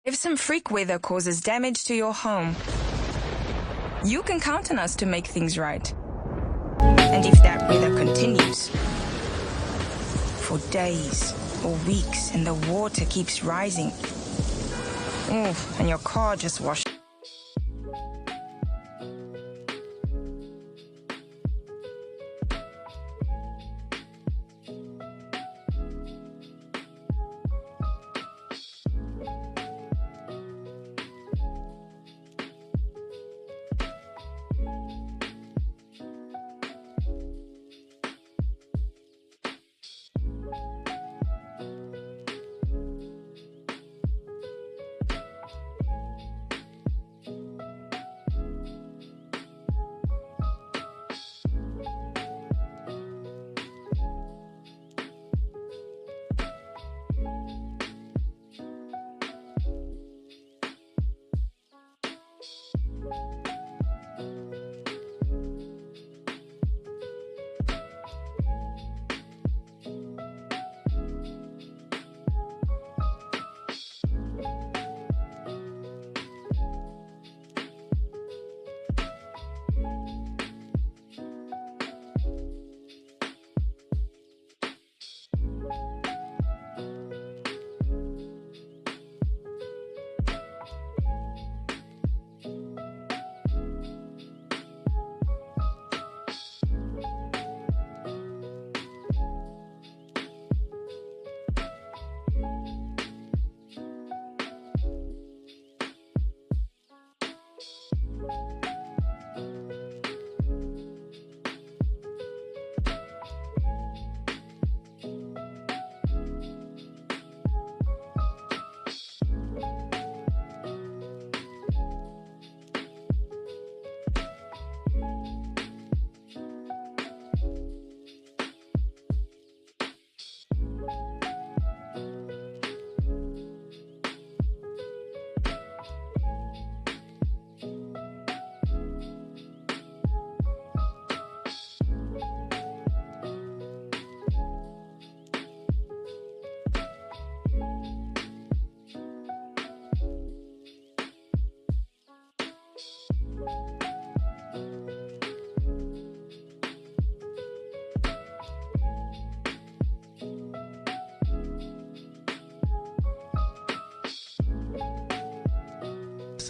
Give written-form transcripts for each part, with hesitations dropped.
If some freak weather causes damage to your home, you can count on us to make things right. And if that weather continues for days or weeks and the water keeps rising, and your car just washed.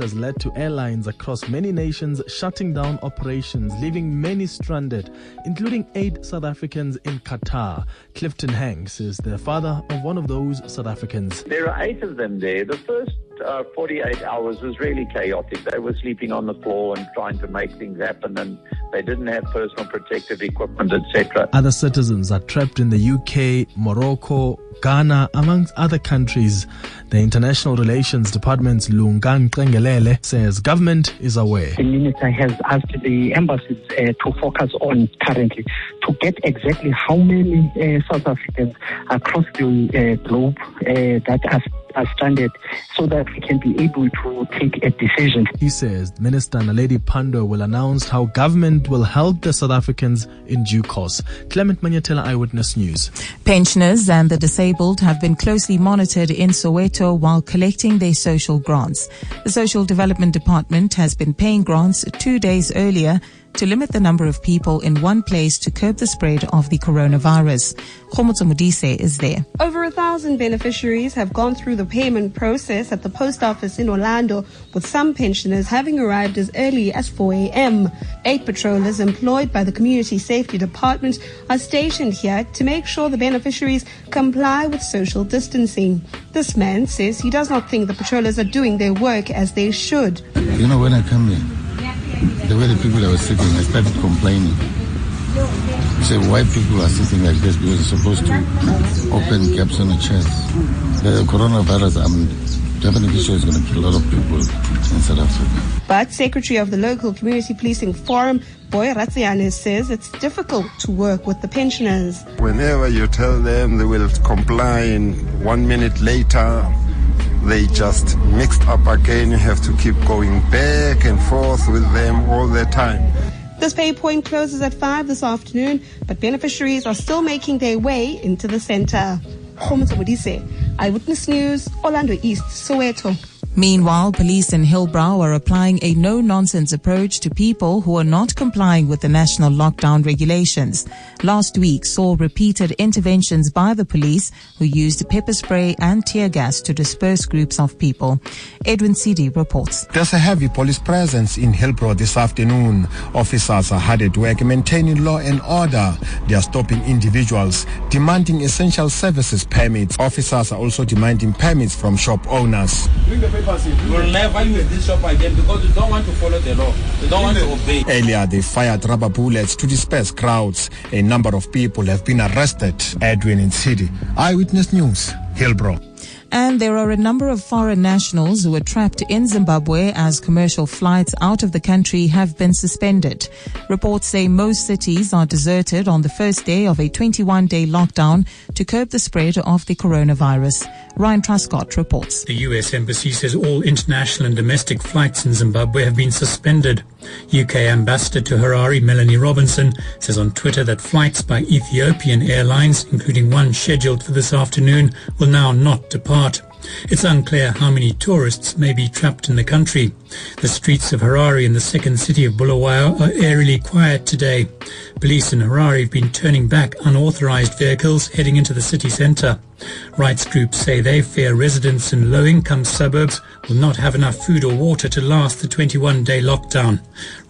Has led to airlines across many nations shutting down operations, leaving many stranded, including 8 South Africans in Qatar. Clifton Hanks is the father of one of those South Africans. There are 8 of them there. The first 48 hours was really chaotic. They were sleeping on the floor and trying to make things happen, and they didn't have personal protective equipment, etc. Other citizens are trapped in the UK, Morocco, Ghana, amongst other countries. The International Relations Department's Lungang Trengelele says government is aware. The minister has asked the embassies to focus on currently to get exactly how many South Africans across the globe that are stranded, so that we can be able to take a decision. He says Minister Naledi Pandor will announce how government will help the South Africans in due course. Clement Manyatela, Eyewitness News. Pensioners and the disabled have been closely monitored in Soweto while collecting their social grants. The Social Development Department has been paying grants 2 days earlier to limit the number of people in one place to curb the spread of the coronavirus. Khomotso Modise is there. Over 1,000 beneficiaries have gone through the payment process at the post office in Orlando, with some pensioners having arrived as early as 4 a.m. 8 patrollers employed by the Community Safety Department are stationed here to make sure the beneficiaries comply with social distancing. This man says he does not think the patrollers are doing their work as they should. You know, when I come here, the way the people that were sitting, I started complaining. You say, why people are sitting like this? Because they're supposed to open gaps on the chairs. The coronavirus, I'm definitely sure it's going to kill a lot of people in South Africa. But Secretary of the local Community Policing Forum, Boy Ratsiane, says it's difficult to work with the pensioners. Whenever you tell them, they will comply, and 1 minute later, they just mixed up again. You have to keep going back and forth with them all the time. This pay point closes at 5 this afternoon, but beneficiaries are still making their way into the center. Khomotso Modise, Eyewitness News, Orlando East, Soweto. Meanwhile, police in Hillbrow are applying a no-nonsense approach to people who are not complying with the national lockdown regulations. Last week saw repeated interventions by the police, who used pepper spray and tear gas to disperse groups of people. Edwin Sidi reports. There's a heavy police presence in Hillbrow this afternoon. Officers are hard at work maintaining law and order. They are stopping individuals, demanding essential services permits. Officers are also demanding permits from shop owners. We will never use this shop again because we don't want to follow the law. We don't want to obey. Earlier, they fired rubber bullets to disperse crowds. A number of people have been arrested. Edwin in City, Eyewitness News, Hillbrow. And there are a number of foreign nationals who are trapped in Zimbabwe as commercial flights out of the country have been suspended. Reports say most cities are deserted on the first day of a 21-day lockdown to curb the spread of the coronavirus. Ryan Truscott reports. The U.S. Embassy says all international and domestic flights in Zimbabwe have been suspended. UK Ambassador to Harare, Melanie Robinson, says on Twitter that flights by Ethiopian Airlines, including one scheduled for this afternoon, will now not depart. It's unclear how many tourists may be trapped in the country. The streets of Harare and the second city of Bulawayo are eerily quiet today. Police in Harare have been turning back unauthorized vehicles heading into the city centre. Rights groups say they fear residents in low-income suburbs will not have enough food or water to last the 21-day lockdown.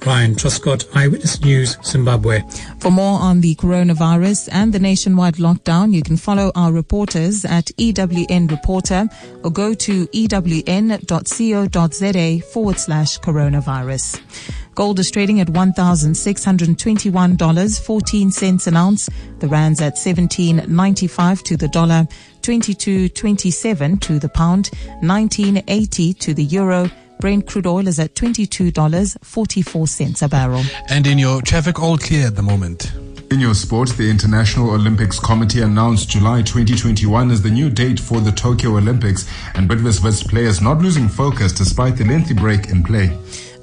Ryan Truscott, Eyewitness News, Zimbabwe. For more on the coronavirus and the nationwide lockdown, you can follow our reporters at EWN Reporter or go to ewn.co.za/coronavirus. Gold is trading at $1,621.14 an ounce. The rand's at 17.95 to the dollar, 22.27 to the pound, 19.80 to the euro. Brent crude oil is at $22.44 a barrel. And in your traffic, all clear at the moment. In your sport, the International Olympics Committee announced July 2021 as the new date for the Tokyo Olympics, and Bidvest players not losing focus despite the lengthy break in play.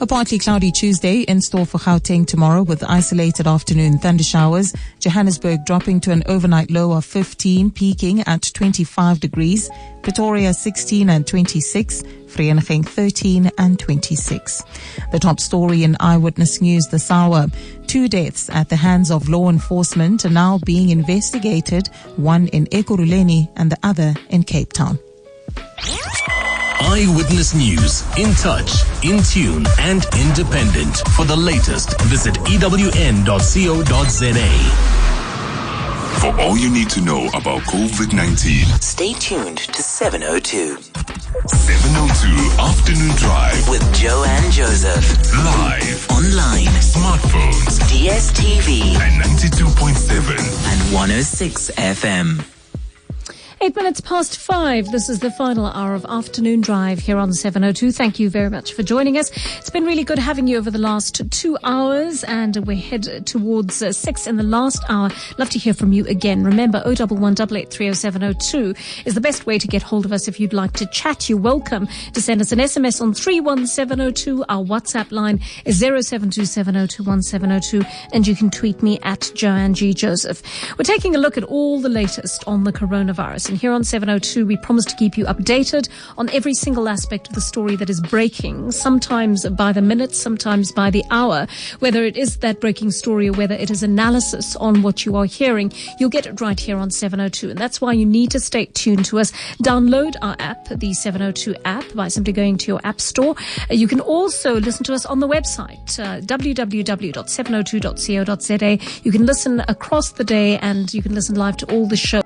A partly cloudy Tuesday in store for Gauteng tomorrow with isolated afternoon thundershowers. Johannesburg dropping to an overnight low of 15, peaking at 25 degrees. Pretoria 16 and 26. Vereeniging 13 and 26. The top story in Eyewitness News this hour. 2 deaths at the hands of law enforcement are now being investigated, one in Ekurhuleni and the other in Cape Town. Eyewitness News. In touch, in tune, and independent. For the latest, visit ewn.co.za. For all you need to know about COVID-19, stay tuned to 702. 702 Afternoon Drive with Joe and Joseph. Live. Online. Smartphones. DSTV. And 92.7. And 106 FM. 8 minutes past 5. This is the final hour of Afternoon Drive here on 702. Thank you very much for joining us. It's been really good having you over the last 2 hours, and we head towards 6 in the last hour. Love to hear from you again. Remember, 011-8830702 is the best way to get hold of us if you'd like to chat. You're welcome to send us an SMS on 31702. Our WhatsApp line is 0727021702, and you can tweet me at Joanne G. Joseph. We're taking a look at all the latest on the coronavirus. And here on 702, we promise to keep you updated on every single aspect of the story that is breaking, sometimes by the minute, sometimes by the hour. Whether it is that breaking story or whether it is analysis on what you are hearing, you'll get it right here on 702. And that's why you need to stay tuned to us. Download our app, the 702 app, by simply going to your app store. You can also listen to us on the website, www.702.co.za. You can listen across the day and you can listen live to all the shows.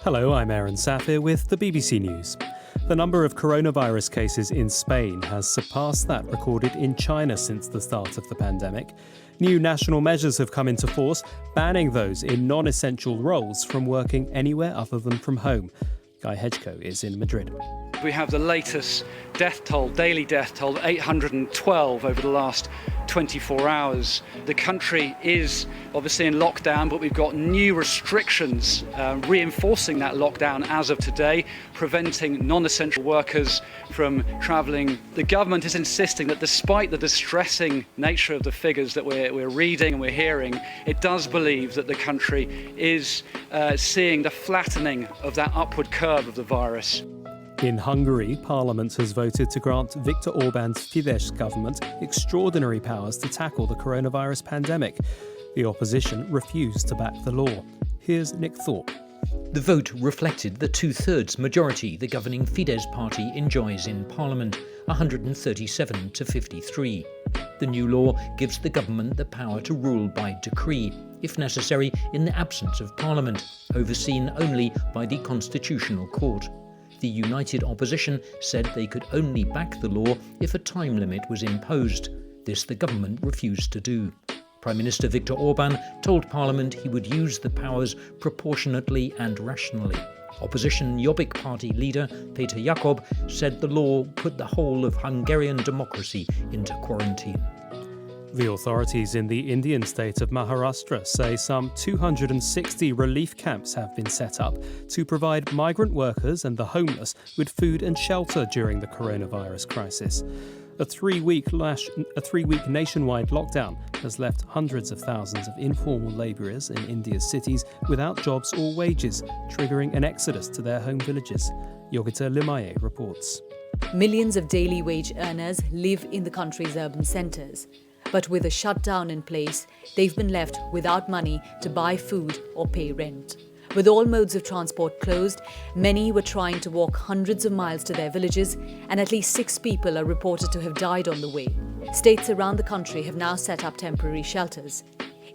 Hello, I'm Aaron Safir with the BBC News. The number of coronavirus cases in Spain has surpassed that recorded in China since the start of the pandemic. New national measures have come into force, banning those in non-essential roles from working anywhere other than from home. Guy Hedgecoe is in Madrid. We have the latest death toll, daily death toll, 812 over the last 24 hours. The country is obviously in lockdown, but we've got new restrictions reinforcing that lockdown as of today, preventing non-essential workers from travelling. The government is insisting that despite the distressing nature of the figures that we're reading and we're hearing, it does believe that the country is seeing the flattening of that upward curve of the virus. In Hungary, Parliament has voted to grant Viktor Orban's Fidesz government extraordinary powers to tackle the coronavirus pandemic. The opposition refused to back the law. Here's Nick Thorpe. The vote reflected the two-thirds majority the governing Fidesz party enjoys in Parliament, 137 to 53. The new law gives the government the power to rule by decree, if necessary in the absence of Parliament, overseen only by the Constitutional Court. The united opposition said they could only back the law if a time limit was imposed. This the government refused to do. Prime Minister Viktor Orban told Parliament he would use the powers proportionately and rationally. Opposition Jobbik party leader Peter Jakob said the law put the whole of Hungarian democracy into quarantine. The authorities in the Indian state of Maharashtra say some 260 relief camps have been set up to provide migrant workers and the homeless with food and shelter during the coronavirus crisis. A three-week nationwide lockdown has left hundreds of thousands of informal labourers in India's cities without jobs or wages, triggering an exodus to their home villages. Yogita Limaye reports. Millions of daily wage earners live in the country's urban centres. But with a shutdown in place, they've been left without money to buy food or pay rent. With all modes of transport closed, many were trying to walk hundreds of miles to their villages, and at least 6 people are reported to have died on the way. States around the country have now set up temporary shelters.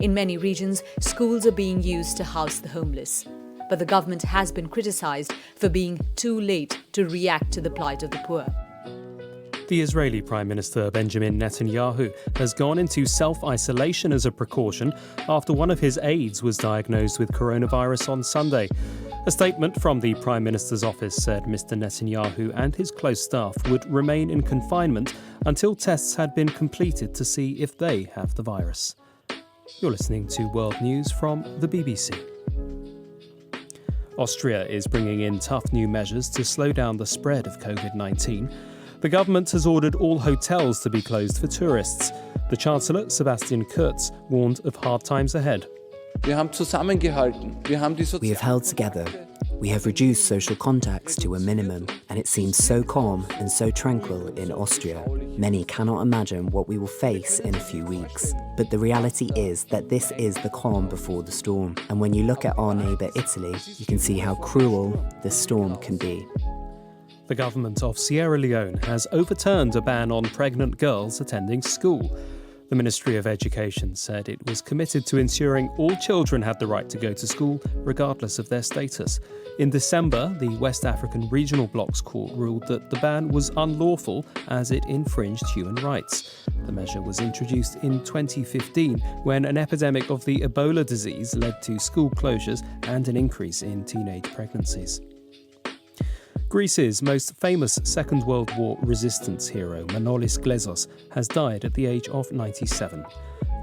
In many regions, schools are being used to house the homeless. But the government has been criticised for being too late to react to the plight of the poor. The Israeli Prime Minister Benjamin Netanyahu has gone into self-isolation as a precaution after one of his aides was diagnosed with coronavirus on Sunday. A statement from the Prime Minister's office said Mr. Netanyahu and his close staff would remain in confinement until tests had been completed to see if they have the virus. You're listening to World News from the BBC. Austria is bringing in tough new measures to slow down the spread of COVID-19. The government has ordered all hotels to be closed for tourists. The Chancellor, Sebastian Kurz, warned of hard times ahead. We have held together. We have reduced social contacts to a minimum, and it seems so calm and so tranquil in Austria. Many cannot imagine what we will face in a few weeks. But the reality is that this is the calm before the storm. And when you look at our neighbour Italy, you can see how cruel this storm can be. The government of Sierra Leone has overturned a ban on pregnant girls attending school. The Ministry of Education said it was committed to ensuring all children had the right to go to school, regardless of their status. In December, the West African Regional Bloc's court ruled that the ban was unlawful as it infringed human rights. The measure was introduced in 2015 when an epidemic of the Ebola disease led to school closures and an increase in teenage pregnancies. Greece's most famous Second World War resistance hero, Manolis Glezos, has died at the age of 97.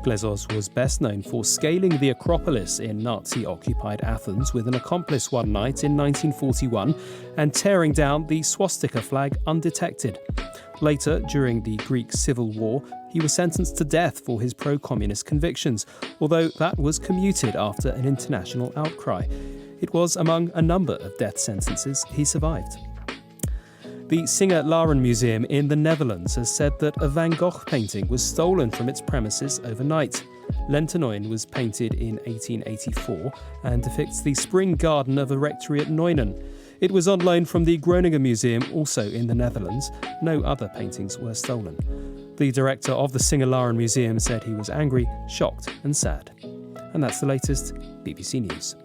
Glezos was best known for scaling the Acropolis in Nazi-occupied Athens with an accomplice one night in 1941 and tearing down the swastika flag undetected. Later, during the Greek Civil War, he was sentenced to death for his pro-communist convictions, although that was commuted after an international outcry. It was among a number of death sentences he survived. The Singer-Laren Museum in the Netherlands has said that a Van Gogh painting was stolen from its premises overnight. Lentenoin was painted in 1884 and depicts the spring garden of a rectory at Neunen. It was on loan from the Groningen Museum, also in the Netherlands. No other paintings were stolen. The director of the Singer-Laren Museum said he was angry, shocked and sad. And that's the latest BBC News.